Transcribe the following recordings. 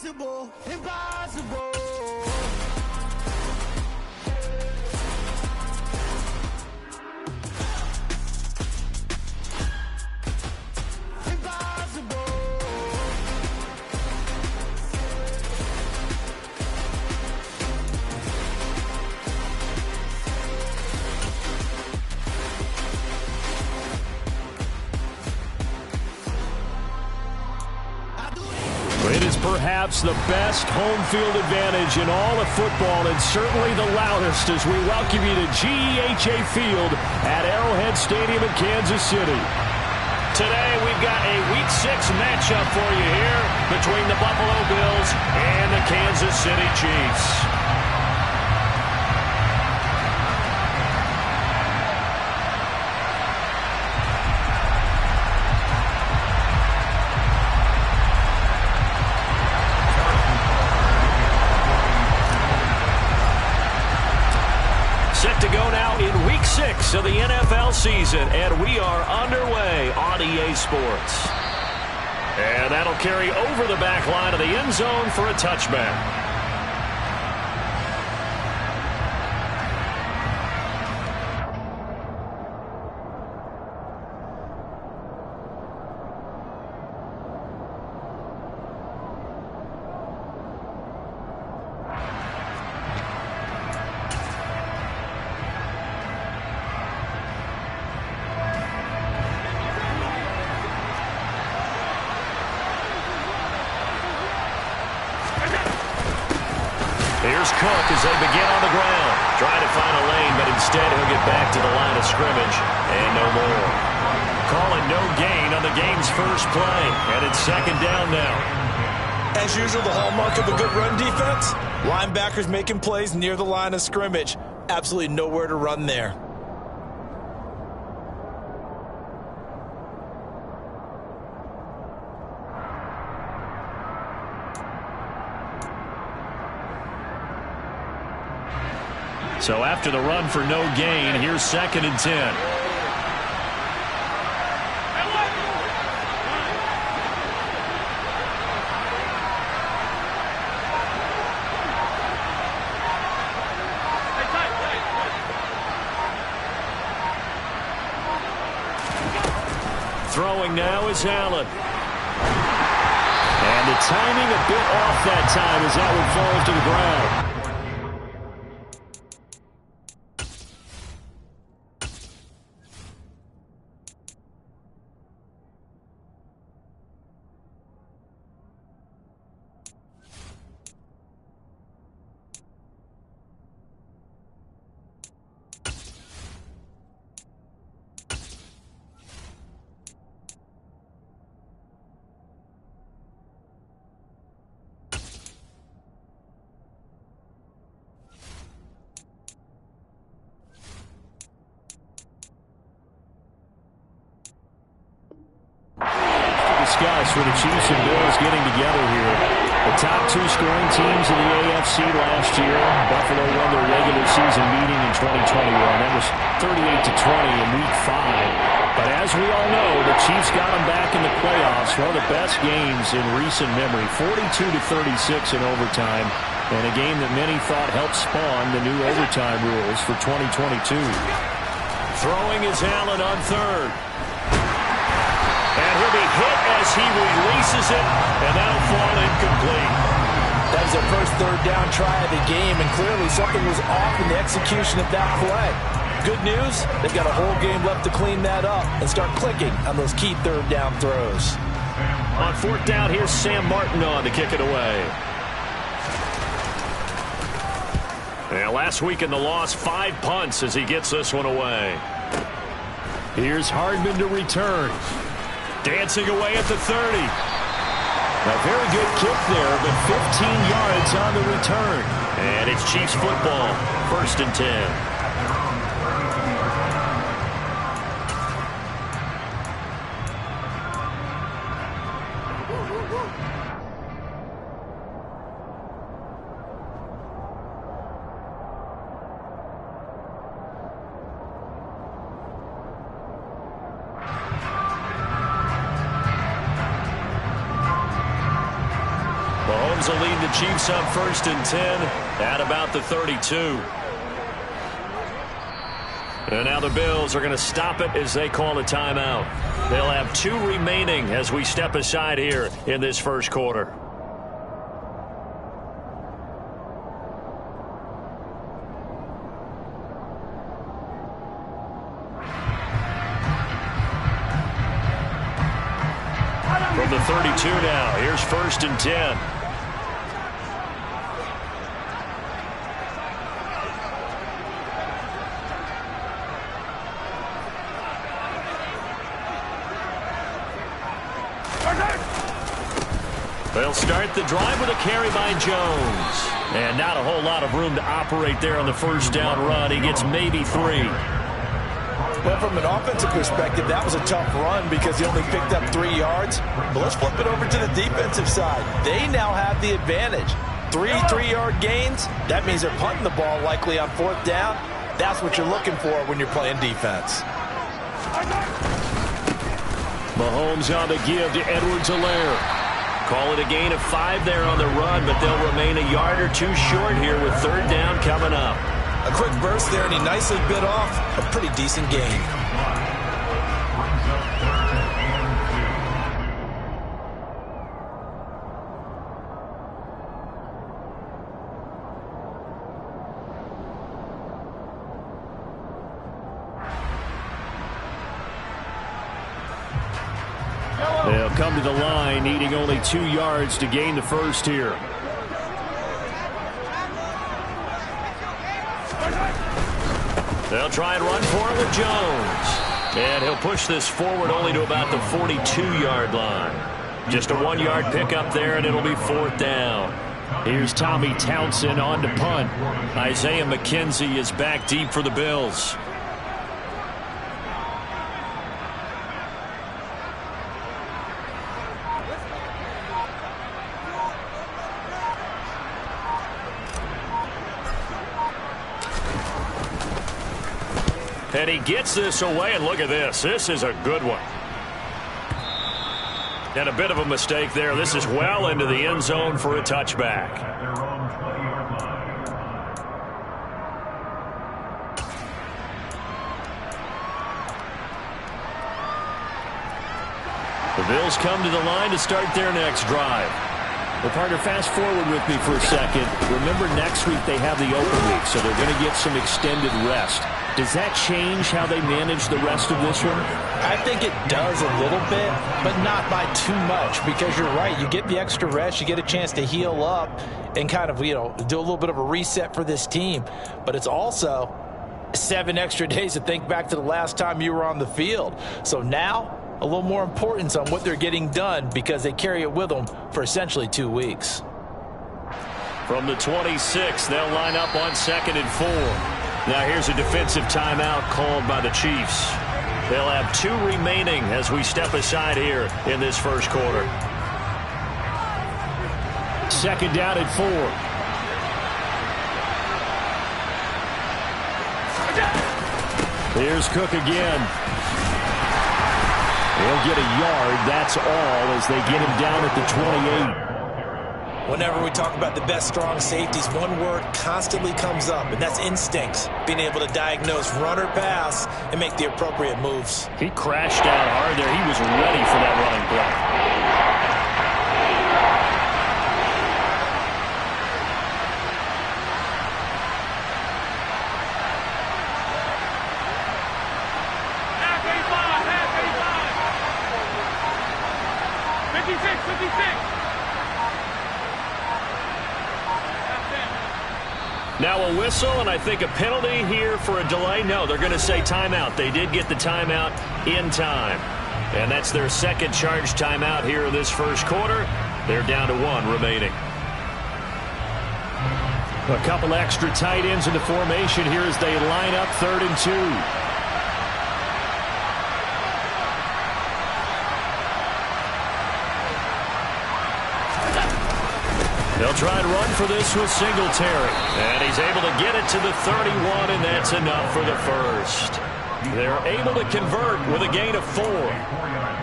Impossible, impossible. It is perhaps the best home field advantage in all of football, and certainly the loudest, as we welcome you to GEHA Field at Arrowhead Stadium in Kansas City. Today we've got a Week 6 matchup for you here between the Buffalo Bills and the Kansas City Chiefs. Set to go now in Week 6 of the NFL season, and we are underway on EA Sports. And that'll carry over the back line of the end zone for a touchback. Here's Cook as they begin on the ground. Trying to find a lane, but instead he'll get back to the line of scrimmage and no more. Calling no gain on the game's first play, and it's second down now. As usual, the hallmark of a good run defense, linebackers making plays near the line of scrimmage. Absolutely nowhere to run there. So after the run for no gain, here's 2nd and 10. Throwing now is Allen. And the timing a bit off that time as that one falls to the ground. Discuss with the Chiefs and Bills getting together here. The top 2 scoring teams in the AFC last year. Buffalo won their regular season meeting in 2021. That was 38-20 in Week 5. But as we all know, the Chiefs got them back in the playoffs. One of the best games in recent memory. 42-36 in overtime. And a game that many thought helped spawn the new overtime rules for 2022. Throwing is Allen on 3rd. And he'll be hit as he releases it, and that'll fall incomplete. That was their first 3rd down try of the game, and clearly something was off in the execution of that play. Good news, they've got a whole game left to clean that up and start clicking on those key 3rd down throws. On 4th down, here's Sam Martin on to kick it away. And last week in the loss, 5 punts as he gets this one away. Here's Hardman to return. Dancing away at the 30. A very good kick there, but 15 yards on the return. And it's Chiefs football, 1st and 10. Mahomes will lead the Chiefs on 1st and 10 at about the 32. And now the Bills are going to stop it as they call a timeout. They'll have 2 remaining as we step aside here in this first quarter. From the 32 now, here's 1st and 10. They'll start the drive with a carry by Jones. And not a whole lot of room to operate there on the first down run. He gets maybe 3. Well, from an offensive perspective, that was a tough run because he only picked up 3 yards. But let's flip it over to the defensive side. They now have the advantage. 3 3-yard gains. That means they're punting the ball likely on 4th down. That's what you're looking for when you're playing defense. Mahomes on the give to Edwards-Helaire. Call it a gain of 5 there on the run, but they'll remain a yard or 2 short here with 3rd down coming up. A quick burst there, and he nicely bit off a pretty decent gain. They'll come to the line, needing only 2 yards to gain the first here. They'll try and run for it with Jones. And he'll push this forward only to about the 42-yard line. Just a 1-yard pickup there, and it'll be 4th down. Here's Tommy Townsend on to punt. Isaiah McKenzie is back deep for the Bills. And he gets this away, and look at this. This is a good one. And a bit of a mistake there. This is well into the end zone for a touchback. The Bills come to the line to start their next drive. Well, partner, fast forward with me for a second. Remember, next week they have the open week, so they're going to get some extended rest. Does that change how they manage the rest of this one? I think it does a little bit, but not by too much, because you're right. You get the extra rest. You get a chance to heal up and kind of, do a little bit of a reset for this team. But it's also 7 extra days to think back to the last time you were on the field. So now, a little more importance on what they're getting done because they carry it with them for essentially 2 weeks. From the 26, they'll line up on 2nd and 4. Now here's a defensive timeout called by the Chiefs. They'll have 2 remaining as we step aside here in this first quarter. 2nd down and 4. Here's Cook again. He'll get a yard, that's all, as they get him down at the 28. Whenever we talk about the best strong safeties, one word constantly comes up, and that's instincts. Being able to diagnose run or pass and make the appropriate moves. He crashed out hard there. He was ready for that running play. Now a whistle, and I think a penalty here for a delay. No, they're going to say timeout. They did get the timeout in time. And that's their second charge timeout here in this first quarter. They're down to 1 remaining. A couple extra tight ends in the formation here as they line up 3rd and 2. They'll try and run for this with Singletary. And he's able to get it to the 31, and that's enough for the first. They're able to convert with a gain of 4.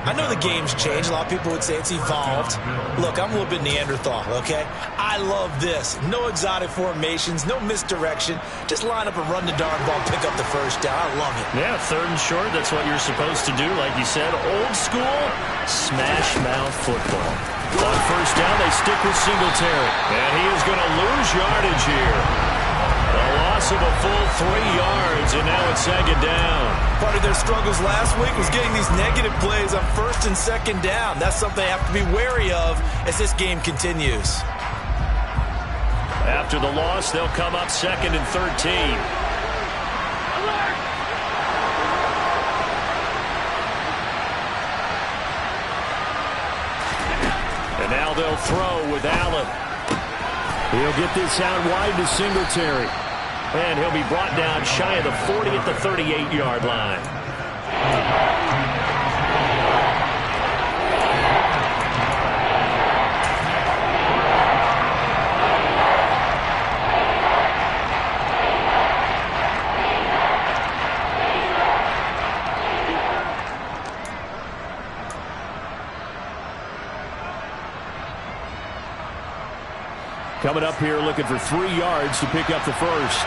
I know the game's changed. A lot of people would say it's evolved. Look, I'm a little bit Neanderthal, okay? I love this. No exotic formations, no misdirection. Just line up and run the darn ball, pick up the first down. I love it. Yeah, 3rd and short, that's what you're supposed to do. Like you said, old school, smash mouth football. On 1st down, they stick with Singletary. And he is going to lose yardage here. A loss of a full 3 yards, and now it's 2nd down. Part of their struggles last week was getting these negative plays on 1st and 2nd down. That's something they have to be wary of as this game continues. After the loss, they'll come up 2nd and 13. And now they'll throw with Allen. He'll get this out wide to Singletary. And he'll be brought down shy of the 40 at the 38-yard line. Coming up here looking for 3 yards to pick up the first.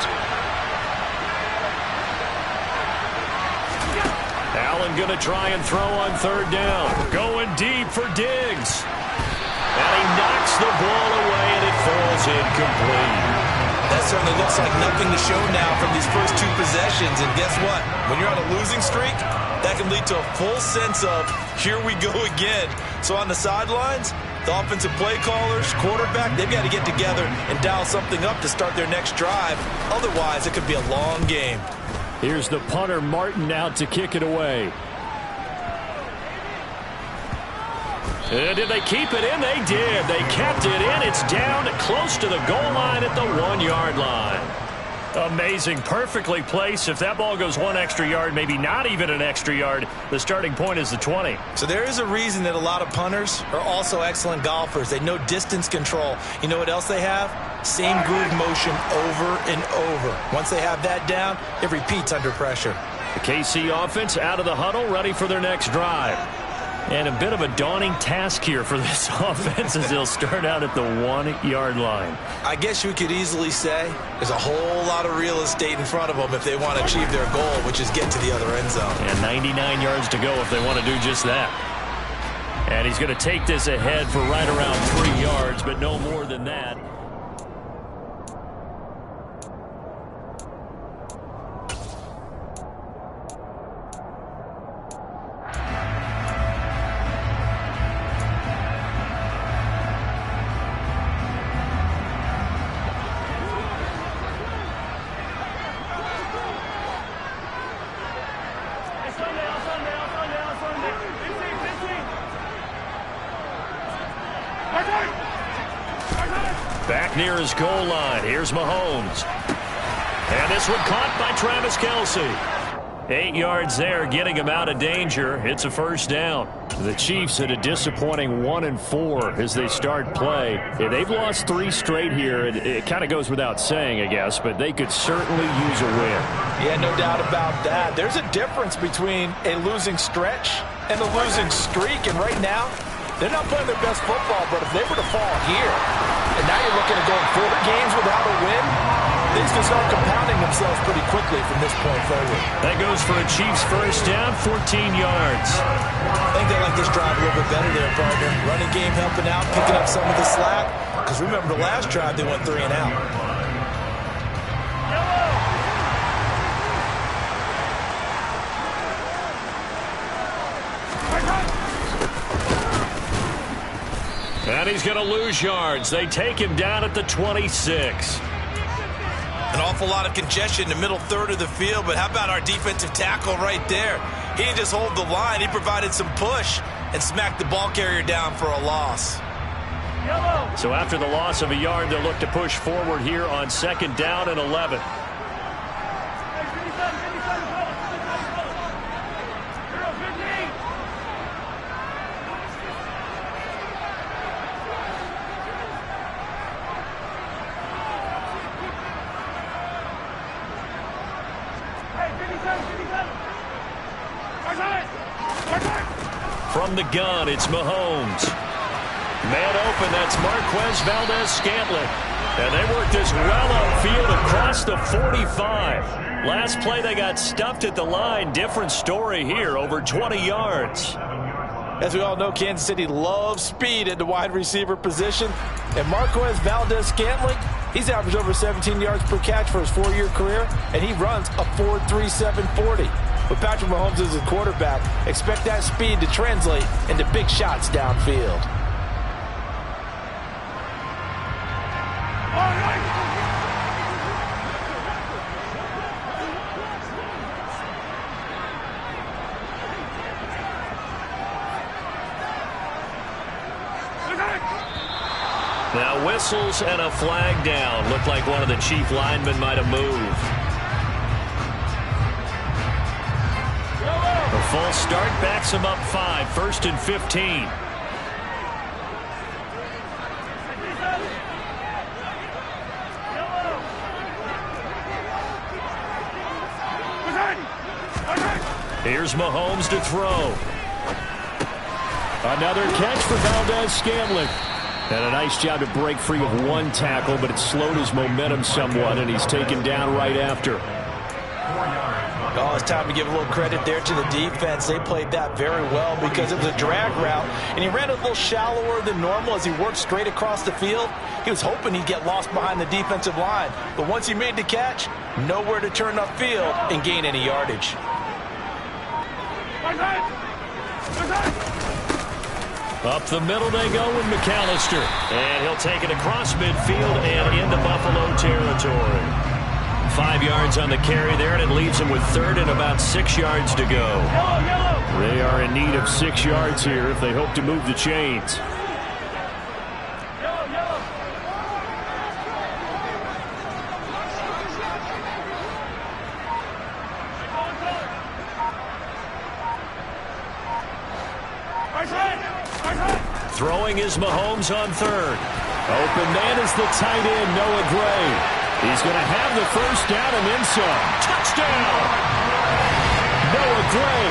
Allen going to try and throw on 3rd down. Going deep for Diggs. And he knocks the ball away, and it falls incomplete. That certainly looks like nothing to show now from these first 2 possessions. And guess what? When you're on a losing streak, that can lead to a full sense of, here we go again. So on the sidelines, the offensive play callers, quarterback, they've got to get together and dial something up to start their next drive. Otherwise, it could be a long game. Here's the punter, Martin, out to kick it away. Did they keep it in? They did. They kept it in. It's down close to the goal line at the 1-yard line. Amazing. Perfectly placed. If that ball goes 1 extra yard, maybe not even an extra yard, the starting point is the 20. So there is a reason that a lot of punters are also excellent golfers. They know distance control. You know what else they have? Same groove motion over and over. Once they have that down, it repeats under pressure. The KC offense out of the huddle, ready for their next drive. And a bit of a daunting task here for this offense as they'll start out at the 1-yard line. I guess you could easily say there's a whole lot of real estate in front of them if they want to achieve their goal, which is get to the other end zone. And 99 yards to go if they want to do just that. And he's going to take this ahead for right around 3 yards, but no more than that. Back near his goal line. Here's Mahomes. And this one caught by Travis Kelce. 8 yards there, getting him out of danger. It's a 1st down. The Chiefs at a disappointing 1-4 as they start play. Yeah, they've lost 3 straight here. It kind of goes without saying, I guess, but they could certainly use a win. Yeah, no doubt about that. There's a difference between a losing stretch and a losing streak, and right now, they're not playing their best football, but if they were to fall here, and now you're looking at going 4 games without a win, things can start compounding themselves pretty quickly from this point forward. That goes for a Chiefs 1st down, 14 yards. I think they like this drive a little bit better there, partner. Running game helping out, picking up some of the slack. Because remember the last drive, they went 3 and out. And he's going to lose yards. They take him down at the 26. An awful lot of congestion in the middle third of the field, but how about our defensive tackle right there? He didn't just hold the line. He provided some push and smacked the ball carrier down for a loss. So after the loss of a yard, they'll look to push forward here on 2nd down and 11. From the gun, it's Mahomes. Man open, that's Marquez Valdez-Scantling. And they work this well upfield across the 45. Last play, they got stuffed at the line. Different story here, over 20 yards. As we all know, Kansas City loves speed at the wide receiver position. And Marquez Valdez-Scantling, he's averaged over 17 yards per catch for his 4-year career, and he runs a 4.37 40. With Patrick Mahomes as his quarterback, expect that speed to translate into big shots downfield. Now whistles and a flag down. Looked like one of the chief linemen might have moved. A false start backs him up 5. 1st and 15. Here's Mahomes to throw. Another catch for Valdez-Scantling. And a nice job to break free of one tackle, but it slowed his momentum somewhat, and he's taken down right after. Oh, it's time to give a little credit there to the defense. They played that very well because it was a drag route, and he ran a little shallower than normal as he worked straight across the field. He was hoping he'd get lost behind the defensive line, but once he made the catch, nowhere to turn upfield and gain any yardage. Up the middle they go with McAllister. And he'll take it across midfield and into Buffalo territory. 5 yards on the carry there, and it leaves him with 3rd and about 6 yards to go. They are in need of 6 yards here if they hope to move the chains. Throwing is Mahomes on 3rd. Open man is the tight end, Noah Gray. He's going to have the first down and then some. Touchdown! Noah Gray,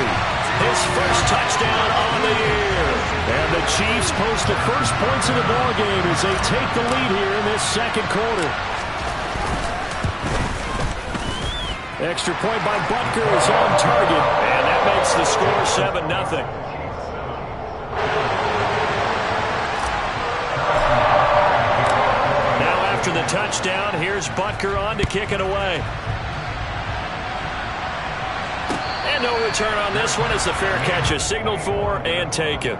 his first touchdown on the year. And the Chiefs post the first points of the ballgame as they take the lead here in this second quarter. Extra point by Butker is on target. And that makes the score 7-0. After the touchdown, here's Butker on to kick it away. And no return on this one as the fair catch is signaled for and taken.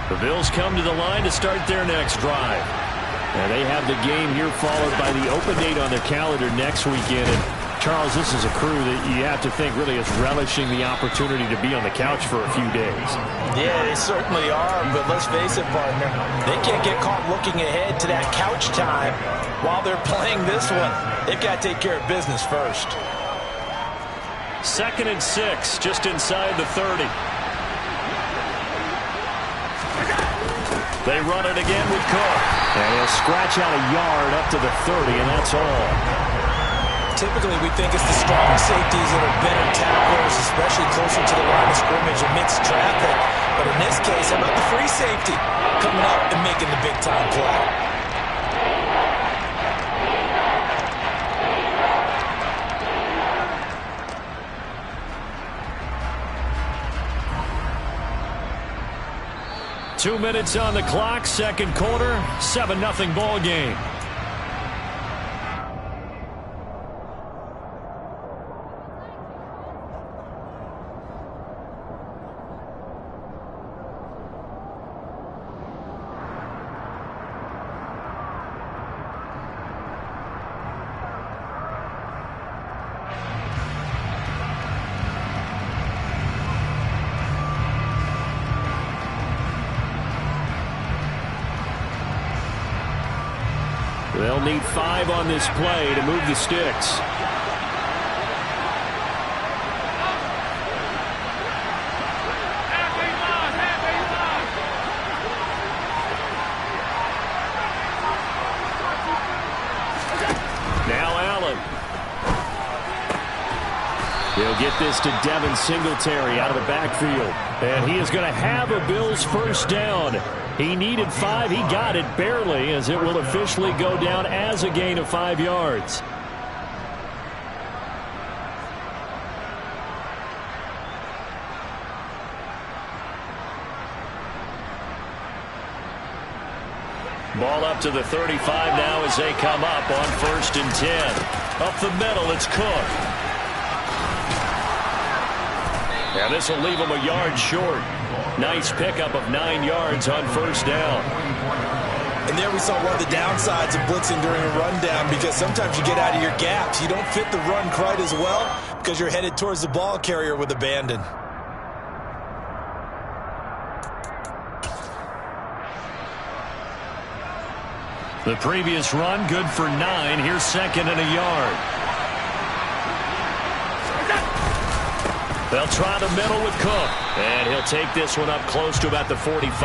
The Bills come to the line to start their next drive. And they have the game here followed by the open date on their calendar next weekend. And Charles, this is a crew that you have to think really is relishing the opportunity to be on the couch for a few days. Yeah, they certainly are, but let's face it, partner, they can't get caught looking ahead to that couch time while they're playing this one. They've got to take care of business first. 2nd and 6, just inside the 30. They run it again with Cook. And he'll scratch out a yard up to the 30, and that's all. Typically, we think it's the strong safeties that are better tacklers, especially closer to the line of scrimmage amidst traffic. But in this case, how about the free safety coming up and making the big-time play? 2 minutes on the clock, second quarter, 7-0 ball game. They'll need 5 on this play to move the sticks. He'll get this to Devin Singletary out of the backfield. And he is going to have a Bills first down. He needed 5. He got it barely, as it will officially go down as a gain of 5 yards. Ball up to the 35 now as they come up on 1st and 10. Up the middle, it's Cook. And this will leave him a yard short. Nice pickup of 9 yards on 1st down. And there we saw one of the downsides of blitzing during a rundown, because sometimes you get out of your gaps. You don't fit the run quite as well because you're headed towards the ball carrier with abandon. The previous run, good for 9. Here's 2nd and a yard. They'll try the middle with Cook. And he'll take this one up close to about the 45. And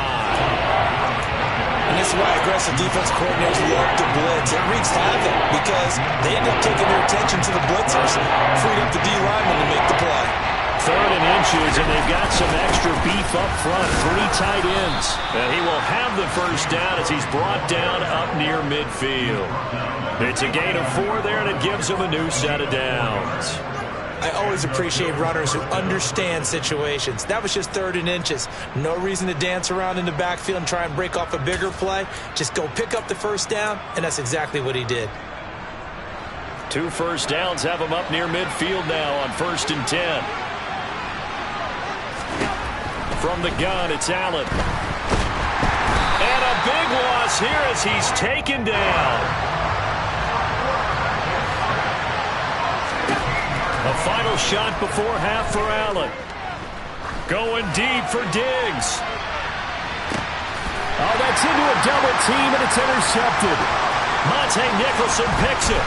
this is why aggressive defense coordinators love to blitz. It wreaks havoc because they end up taking their attention to the blitzers, freed up the D lineman to make the play. 3rd and inches, and they've got some extra beef up front. 3 tight ends. And he will have the first down as he's brought down up near midfield. It's a gain of 4 there, and it gives him a new set of downs. I always appreciate runners who understand situations. That was just 3rd and inches. No reason to dance around in the backfield and try and break off a bigger play. Just go pick up the first down, and that's exactly what he did. 2 first downs have him up near midfield now on 1st and 10. From the gun, it's Allen. And a big loss here as he's taken down. A final shot before half for Allen. Going deep for Diggs. Oh, that's into a double team, and it's intercepted. Monte Nicholson picks it.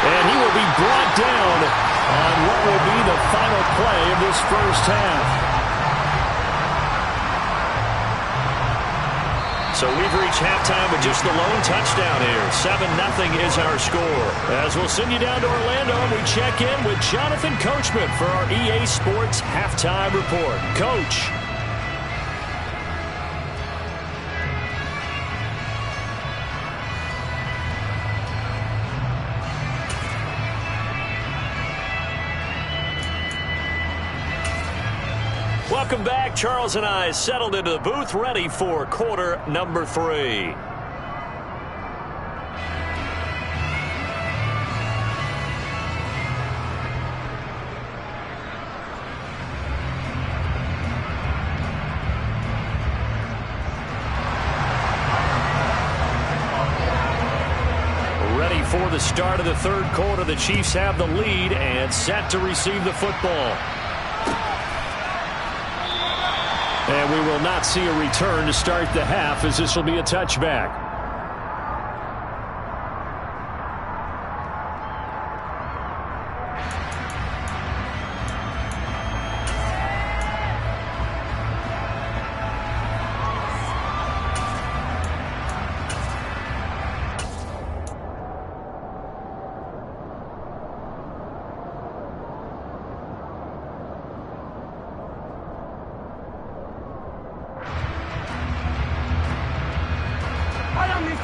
And he will be brought down on what will be the final play of this first half. So we've reached halftime with just the lone touchdown here. 7-0 is our score. As we'll send you down to Orlando, we check in with Jonathan Coachman for our EA Sports Halftime Report. Coach. Welcome back. Charles and I settled into the booth, ready for quarter number 3. Ready for the start of the 3rd quarter. The Chiefs have the lead and set to receive the football. And we will not see a return to start the half, as this will be a touchback.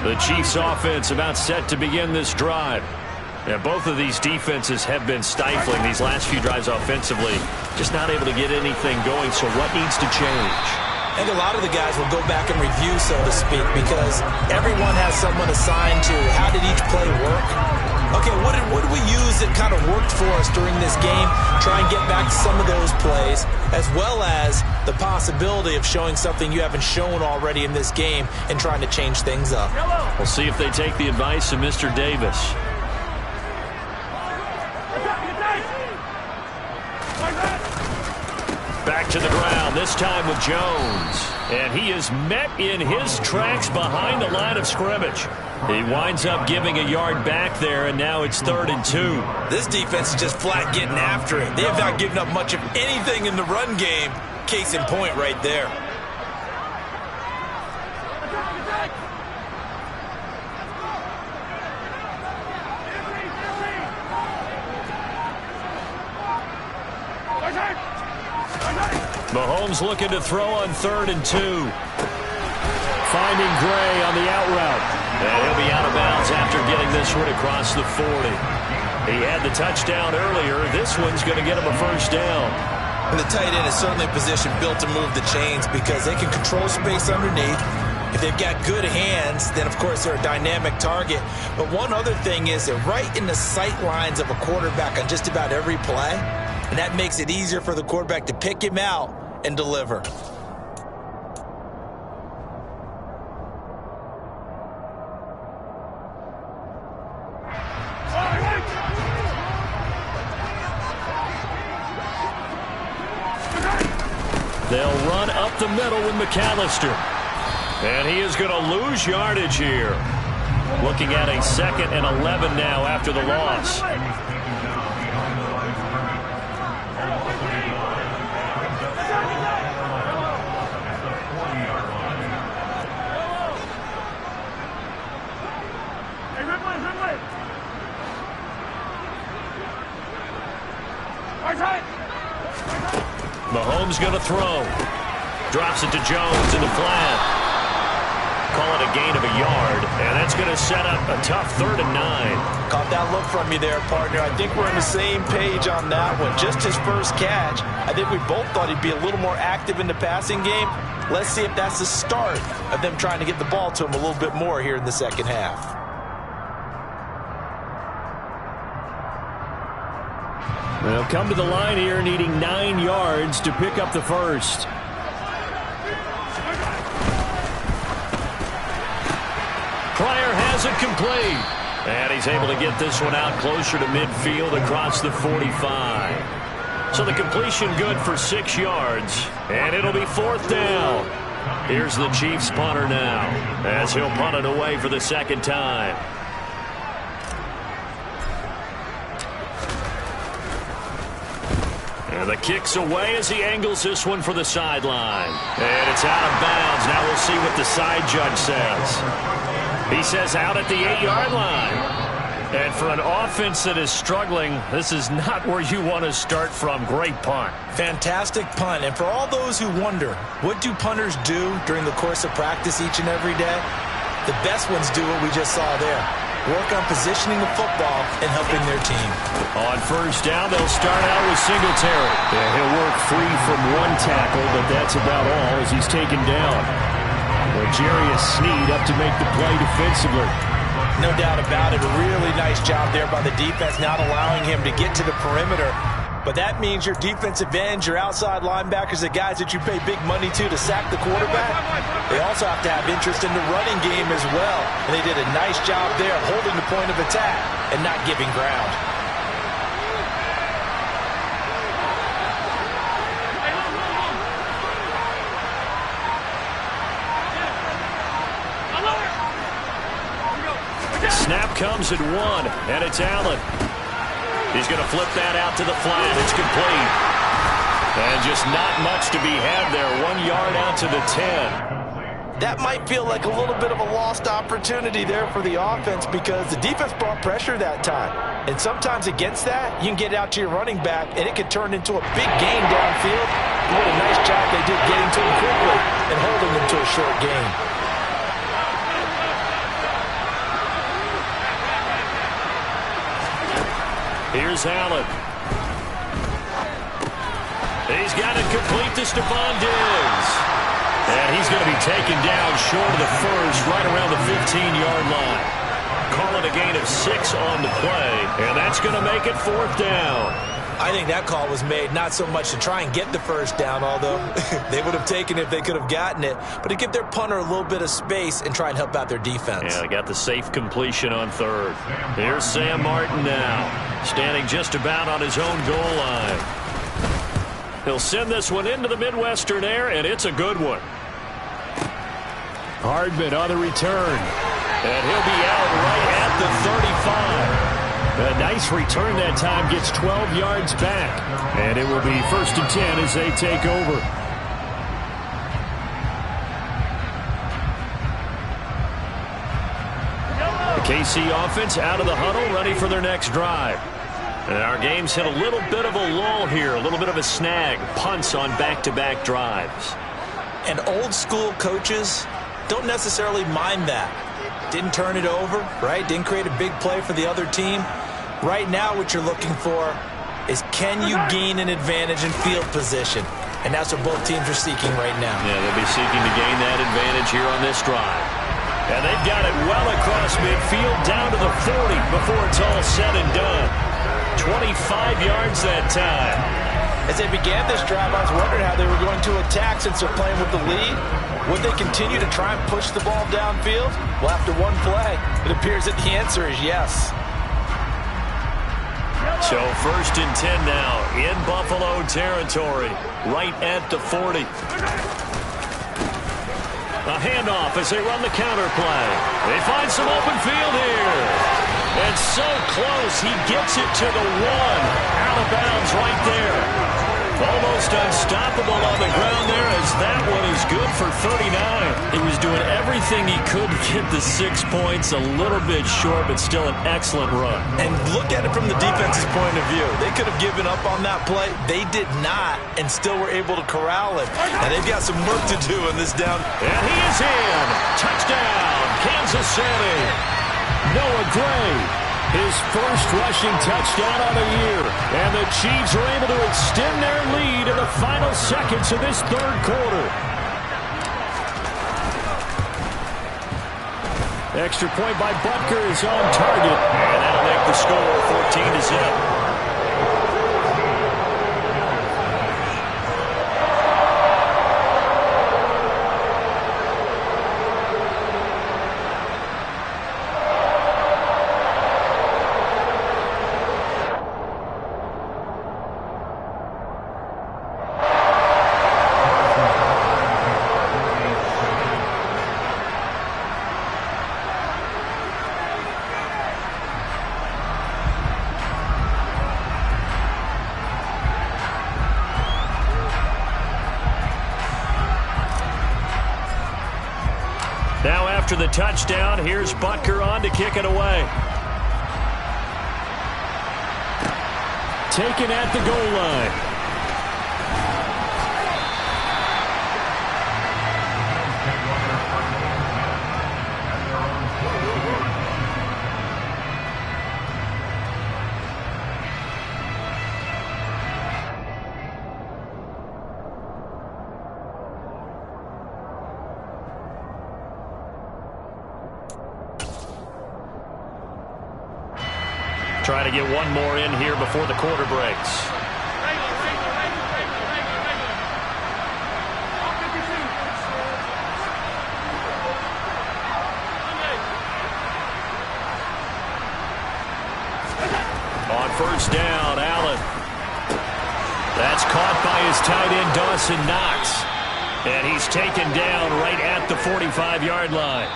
The Chiefs offense about set to begin this drive. And both of these defenses have been stifling these last few drives offensively. Just not able to get anything going, so what needs to change? I think a lot of the guys will go back and review, so to speak, because everyone has someone assigned to how did each play work. Okay, what did we use that kind of worked for us during this game? Try and get back to some of those plays, as well as the possibility of showing something you haven't shown already in this game and trying to change things up. We'll see if they take the advice of Mr. Davis. Back to the ground, this time with Jones. And he is met in his tracks behind the line of scrimmage. He winds up giving a yard back there, and now it's 3rd and 2. This defense is just flat getting after it. They have not given up much of anything in the run game. Case in point right there. Mahomes looking to throw on 3rd and 2. Finding Gray on the out route. And he'll be out of bounds after getting this one across the 40. He had the touchdown earlier. This one's going to get him a first down. And the tight end is certainly a position built to move the chains because they can control space underneath. If they've got good hands, then, of course, they're a dynamic target. But one other thing is they're right in the sight lines of a quarterback on just about every play. And that makes it easier for the quarterback to pick him out and deliver. They'll run up the middle with McAllister. And he is going to lose yardage here. Looking at a 2nd and 11 now after the loss. Mahomes going to throw. Drops it to Jones in the flat. Call it a gain of a yard, and that's going to set up a tough 3rd and 9. Caught that look from you there, partner. I think we're on the same page on that one. Just his first catch. I think we both thought he'd be a little more active in the passing game. Let's see if that's the start of them trying to get the ball to him a little bit more here in the second half. They'll come to the line here needing 9 yards to pick up the first. Pryor has it complete. And he's able to get this one out closer to midfield across the 45. So the completion good for 6 yards. And it'll be 4th down. Here's the Chiefs punter now as he'll punt it away for the 2nd time. And the kick's away as he angles this one for the sideline. And it's out of bounds. Now we'll see what the side judge says. He says out at the 8-yard line. And for an offense that is struggling, this is not where you want to start from. Great punt. Fantastic punt. And for all those who wonder, what do punters do during the course of practice each and every day? The best ones do what we just saw there. Work on positioning the football and helping their team. On 1st down, they'll start out with Singletary. Yeah, he'll work free from one tackle, but that's about all as he's taken down. Jarius Sneed up to make the play defensively. No doubt about it. A really nice job there by the defense, not allowing him to get to the perimeter. But that means your defensive ends, your outside linebackers, the guys that you pay big money to sack the quarterback, they also have to have interest in the running game as well. And they did a nice job there holding the point of attack and not giving ground. Snap comes at 1, and it's Allen. He's going to flip that out to the flat. It's complete. And just not much to be had there. 1 yard out to the 10. That might feel like a little bit of a lost opportunity there for the offense because the defense brought pressure that time. And sometimes against that, you can get out to your running back, and it could turn into a big gain downfield. What a nice job they did getting to him quickly and holding him to a short gain. Here's Allen. He's got it complete to Stephon Diggs. And he's going to be taken down short of the first, right around the 15-yard line. Call it a gain of 6 on the play, and that's going to make it 4th down. I think that call was made not so much to try and get the first down, although they would have taken it if they could have gotten it, but to give their punter a little bit of space and try and help out their defense. Yeah, they got the safe completion on 3rd. Here's Sam Martin now, standing just about on his own goal line. He'll send this one into the Midwestern air, and it's a good one. Hardman on the return. And he'll be out right at the 35. A nice return that time, gets 12 yards back. And it will be 1st and 10 as they take over. The KC offense out of the huddle, ready for their next drive. And our game's hit a little bit of a lull here, a little bit of a snag. Punts on back-to-back drives. And old-school coaches don't necessarily mind that. Didn't turn it over, right? Didn't create a big play for the other team. Right now what you're looking for is, can you gain an advantage in field position? And that's what both teams are seeking right now. Yeah, they'll be seeking to gain that advantage here on this drive. And they've got it well across midfield down to the 40 before it's all said and done. 25 yards that time. As they began this drive, I was wondering how they were going to attack since they're playing with the lead. Would they continue to try and push the ball downfield? Well, after one play, it appears that the answer is yes. So 1st and 10 now in Buffalo territory, right at the 40. A handoff as they run the counter play. They find some open field here. And so close, he gets it to the 1. Out of bounds right there. Almost unstoppable on the ground there, as that one is good for 39. He was doing everything he could to get the 6 points, a little bit short, but still an excellent run. And look at it from the defense's point of view. They could have given up on that play. They did not, and still were able to corral it. And they've got some work to do in this down. And he is in. Touchdown, Kansas City. Noah Gray, his first rushing touchdown on the year. And the Chiefs are able to extend their lead in the final seconds of this 3rd quarter. Extra point by Butker is on target. And that'll make the score 14-0. Now after the touchdown, here's Butker on to kick it away. Taken at the goal line. Try to get one more in here before the quarter breaks. On 1st down, Allen. That's caught by his tight end, Dawson Knox. And he's taken down right at the 45-yard line.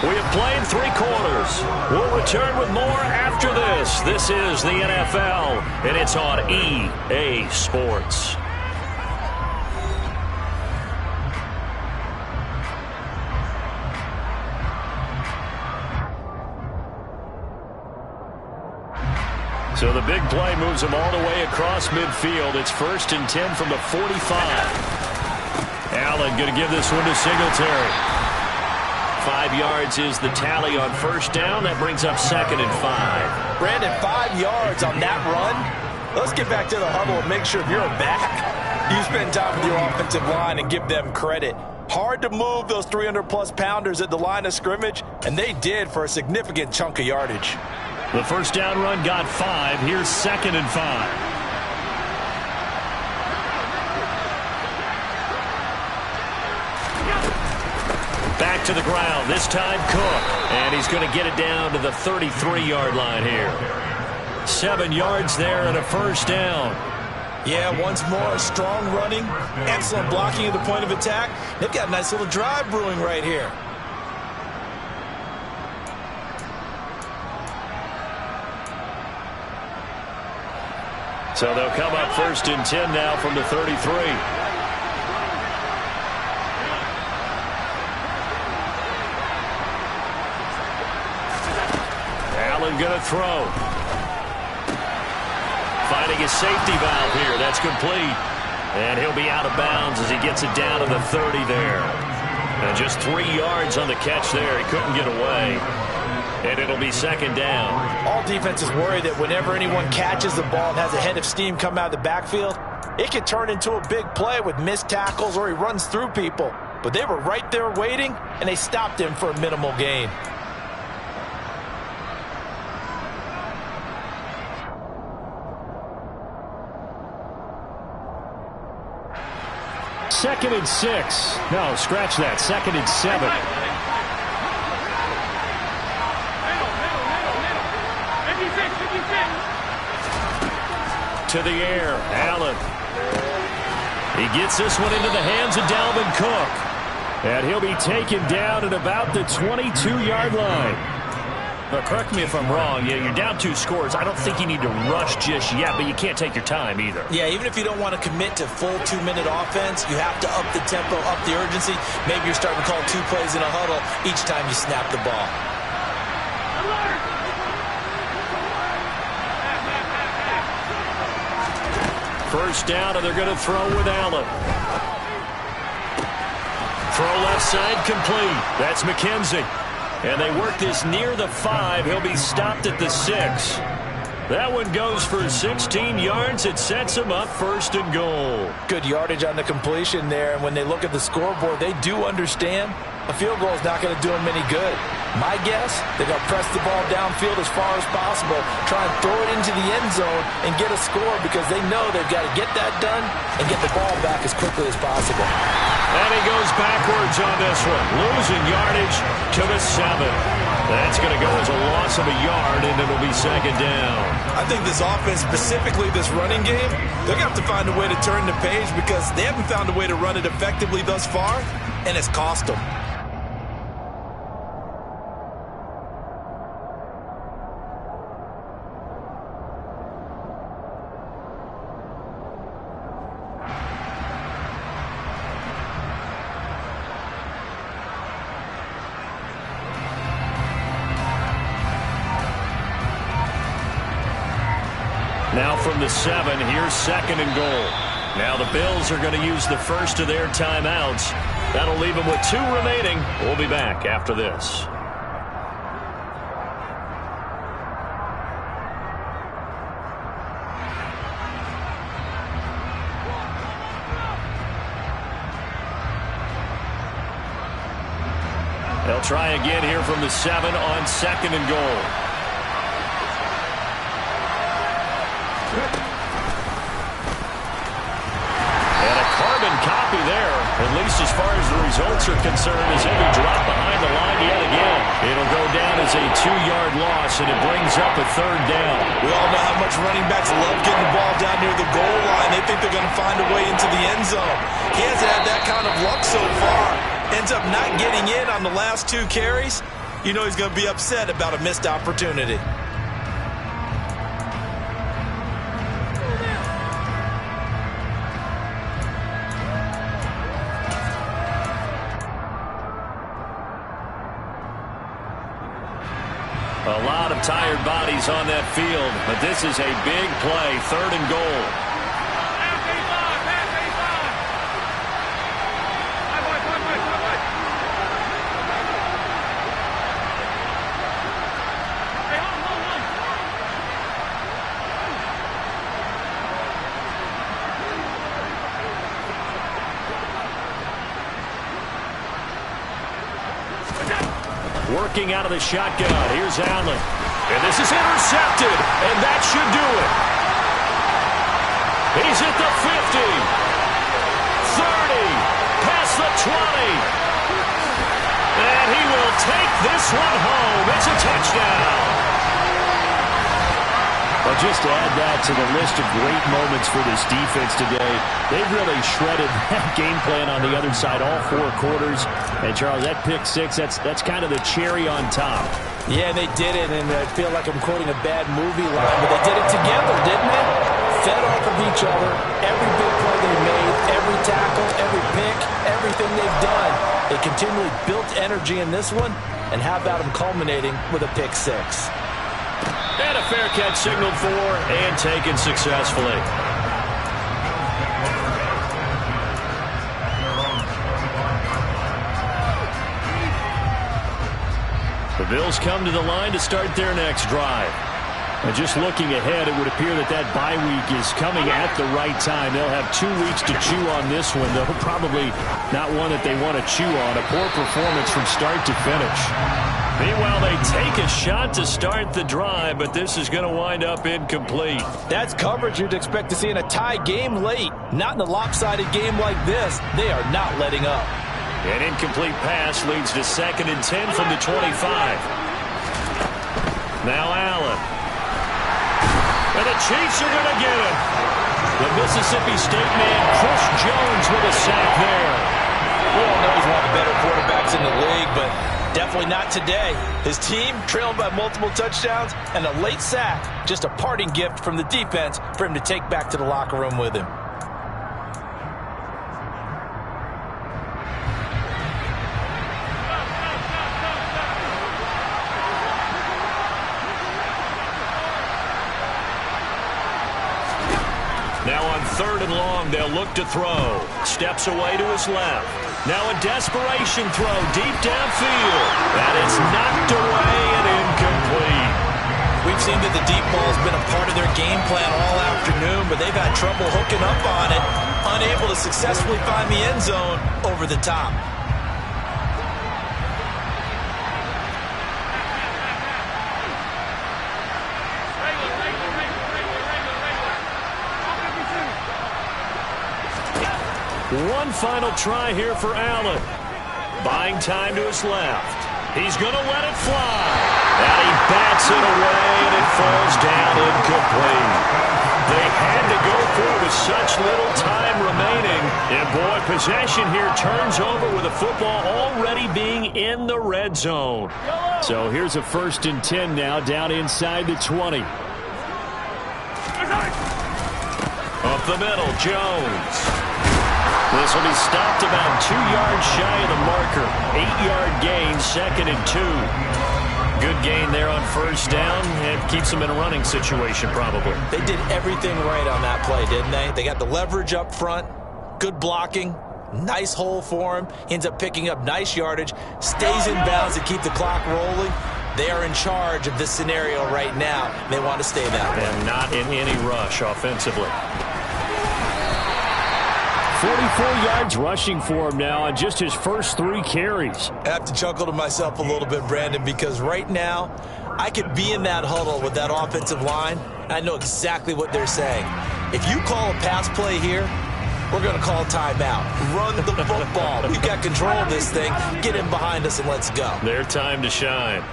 We have played 3 quarters. We'll return with more after this. This is the NFL, and it's on EA Sports. So the big play moves them all the way across midfield. It's 1st and 10 from the 45. Allen going to give this one to Singletary. 5 yards is the tally on 1st down. That brings up 2nd and 5. Brandon, 5 yards on that run. Let's get back to the huddle and make sure if you're a back, you spend time with your offensive line and give them credit. Hard to move those 300-plus pounders at the line of scrimmage, and they did for a significant chunk of yardage. The 1st down run got 5. Here's 2nd and 5. Back to the ground, this time Cook. And he's going to get it down to the 33-yard line here. 7 yards there and a 1st down. Yeah, once more, strong running, excellent blocking at the point of attack. They've got a nice little drive brewing right here. So they'll come up 1st and 10 now from the 33. Allen going to throw. finding his safety valve here. That's complete. And he'll be out of bounds as he gets it down to the 30 there. And just 3 yards on the catch there. He couldn't get away. And it'll be second down. All defenses worry that whenever anyone catches the ball and has a head of steam come out of the backfield, it can turn into a big play with missed tackles or he runs through people. But they were right there waiting, and they stopped him for a minimal gain. Second and 6. No, scratch that. Second and 7. To the air, Allen. He gets this one into the hands of Dalvin Cook. And he'll be taken down at about the 22-yard line. But correct me if I'm wrong. Yeah, you're down 2 scores. I don't think you need to rush just yet, but you can't take your time either. Yeah, even if you don't want to commit to full 2-minute offense, you have to up the tempo, up the urgency. Maybe you're starting to call 2 plays in a huddle each time you snap the ball. First down, and they're going to throw with Allen. Throw left side complete. That's McKenzie. And they work this near the 5. He'll be stopped at the 6. That one goes for 16 yards. It sets him up first and goal. Good yardage on the completion there. And when they look at the scoreboard, they do understand a field goal is not going to do them any good. My guess, they're going to press the ball downfield as far as possible, try and throw it into the end zone and get a score because they know they've got to get that done and get the ball back as quickly as possible. And he goes backwards on this one, losing yardage to the 7. That's going to go as a loss of a yard, and it'll be second down. I think this offense, specifically this running game, they're going to have to find a way to turn the page because they haven't found a way to run it effectively thus far, and it's cost them. Now from the 7, here's second and goal. Now the Bills are going to use the first of their timeouts. That'll leave them with 2 remaining. We'll be back after this. They'll try again here from the 7 on second and goal. And a carbon copy there, at least as far as the results are concerned, as he'll be dropped behind the line yet again. It'll go down as a 2-yard loss, and it brings up a third down. We all know how much running backs love getting the ball down near the goal line. They think they're going to find a way into the end zone. He hasn't had that kind of luck so far. Ends up not getting in on the last 2 carries. You know he's going to be upset about a missed opportunity. A lot of tired bodies on that field, but this is a big play, third and goal. Working out of the shotgun. Here's Allen. And this is intercepted. And that should do it. He's at the 50. 30. Past the 20. And he will take this one home. It's a touchdown. Well, just to add that to the list of great moments for this defense today, they've really shredded that game plan on the other side all 4 quarters. And, Charles, that pick 6, that's kind of the cherry on top. Yeah, they did it, and I feel like I'm quoting a bad movie line, but they did it together, didn't they? Fed off of each other, every big play they made, every tackle, every pick, everything they've done. They continually built energy in this one, and how about them culminating with a pick 6? And a fair catch signaled for and taken successfully. The Bills come to the line to start their next drive. And just looking ahead, it would appear that bye week is coming at the right time. They'll have 2 weeks to chew on this one, though probably not one that they want to chew on. A poor performance from start to finish. Meanwhile, they take a shot to start the drive, but this is going to wind up incomplete. That's coverage you'd expect to see in a tie game late. Not in a lopsided game like this. They are not letting up. An incomplete pass leads to 2nd and 10 from the 25. Now Allen. And the Chiefs are going to get him. The Mississippi State man, Chris Jones, with a sack there. We all know he's one of the better quarterbacks in the league, but definitely not today. His team trailing by multiple touchdowns and a late sack. Just a parting gift from the defense for him to take back to the locker room with him. Now on 3rd and long, they'll look to throw. Steps away to his left. Now a desperation throw deep downfield. That is knocked away and incomplete. We've seen that the deep ball has been a part of their game plan all afternoon, but they've had trouble hooking up on it, unable to successfully find the end zone over the top. One final try here for Allen. Buying time to his left. He's going to let it fly. And he bats it away, and it falls down incomplete. They had to go for it with such little time remaining. And, boy, possession here turns over with the football already being in the red zone. So here's a 1st and 10 now, down inside the 20. Up the middle, Jones. This will be stopped about 2 yards shy of the marker. 8-yard gain, 2nd and 2. Good gain there on 1st down. It keeps them in a running situation probably. They did everything right on that play, didn't they? They got the leverage up front, good blocking, nice hole for him. He ends up picking up nice yardage, stays in bounds to keep the clock rolling. They are in charge of this scenario right now. They want to stay that way. And not in any rush offensively. 44 yards rushing for him now on just his first 3 carries. I have to chuckle to myself a little bit, Brandon, because right now I could be in that huddle with that offensive line. I know exactly what they're saying. If you call a pass play here, we're going to call timeout. Run the football. We've got control of this thing. Get in behind us and let's go. Their time to shine.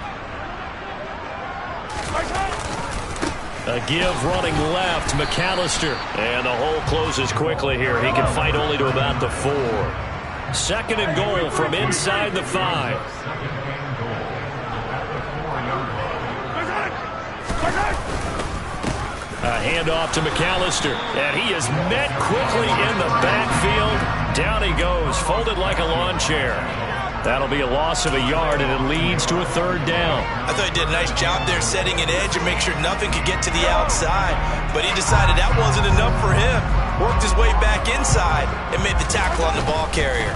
A give running left, McAllister. And the hole closes quickly here. He can fight only to about the 4. 2nd and goal from inside the 5. A handoff to McAllister. And he is met quickly in the backfield. Down he goes, folded like a lawn chair. That'll be a loss of a yard, and it leads to a 3rd down. I thought he did a nice job there setting an edge and make sure nothing could get to the outside. But he decided that wasn't enough for him. Worked his way back inside and made the tackle on the ball carrier.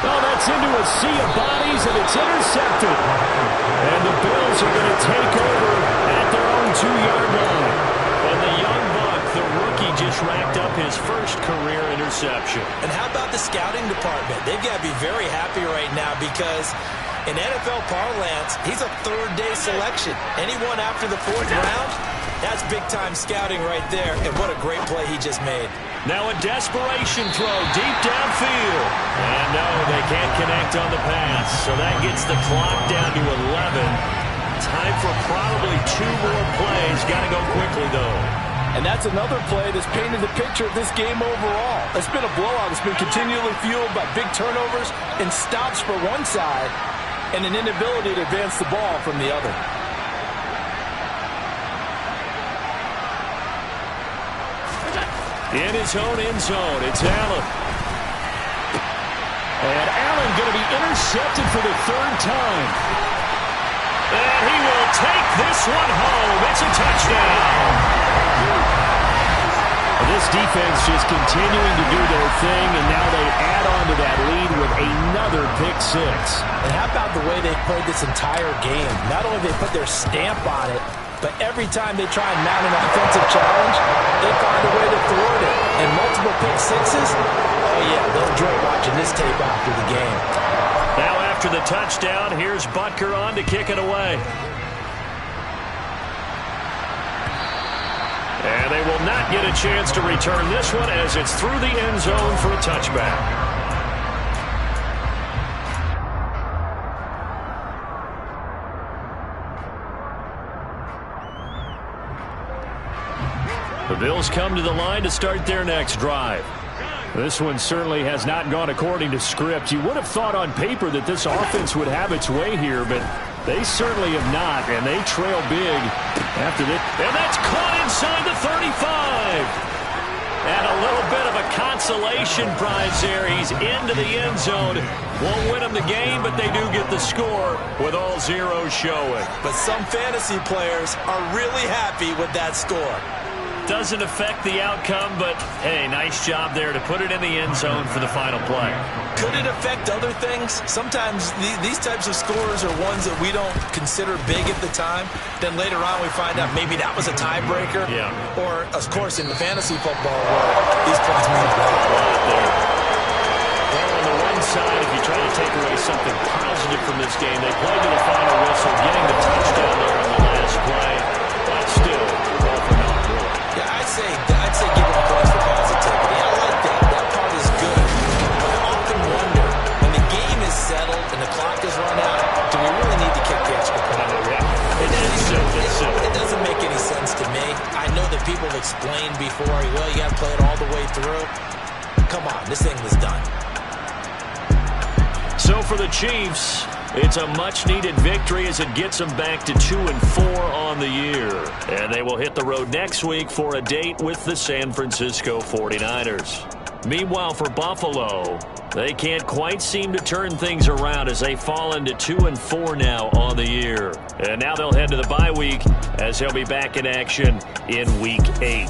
Oh, that's into a sea of bodies, and it's intercepted. And the Bills are going to take over at their own 2-yard line. And the young buck, the rookie, just racked up his first career interception. And how about the scouting department? They've got to be very happy right now because in NFL parlance, he's a 3rd-day selection. Anyone after the 4th round, that's big-time scouting right there. And what a great play he just made. Now a desperation throw deep downfield. And no, they can't connect on the pass. So that gets the clock down to 11. Time for probably 2 more plays. Got to go quickly, though. And that's another play that's painted the picture of this game overall. It's been a blowout. It's been continually fueled by big turnovers and stops for one side and an inability to advance the ball from the other. In his own end zone, it's Allen. And Allen going to be intercepted for the 3rd time. And he will take this one home. It's a touchdown. This defense just continuing to do their thing, and now they add on to that lead with another pick six. And how about the way they played this entire game? Not only they put their stamp on it, but every time they try and mount an offensive challenge, they find a way to thwart it. And multiple pick sixes, oh yeah, they'll enjoy watching this tape after the game. Now after the touchdown, here's Butker on to kick it away. And they will not get a chance to return this one as it's through the end zone for a touchback. The Bills come to the line to start their next drive. This one certainly has not gone according to script. You would have thought on paper that this offense would have its way here, but they certainly have not, and they trail big after this. And that's caught inside the 35. And a little bit of a consolation prize there. He's into the end zone. Won't win them the game, but they do get the score with all zeros showing. But some fantasy players are really happy with that score. Doesn't affect the outcome, but, hey, nice job there to put it in the end zone for the final play. Could it affect other things? Sometimes these types of scores are ones that we don't consider big at the time. Then later on we find out maybe that was a tiebreaker. Yeah. Or, of course, in the fantasy football world, these points mean a lot there. Well, on the one side, if you try to take away something positive from this game, they played to the final whistle, getting the touchdown there on the last play. But still, all for naught, really. Yeah, I'd say give them points for positivity. I like that. That part is good. But I often wonder, when the game is settled and the clock is run out, do we really need to kick the extra point? It doesn't make any sense to me. I know that people have explained before, well, you got to play it all the way through. Come on, this thing was done. So for the Chiefs, it's a much-needed victory as it gets them back to 2-4 on the year. And they will hit the road next week for a date with the San Francisco 49ers. Meanwhile, for Buffalo, they can't quite seem to turn things around as they fall into 2-4 now on the year. And now they'll head to the bye week as they'll be back in action in Week 8.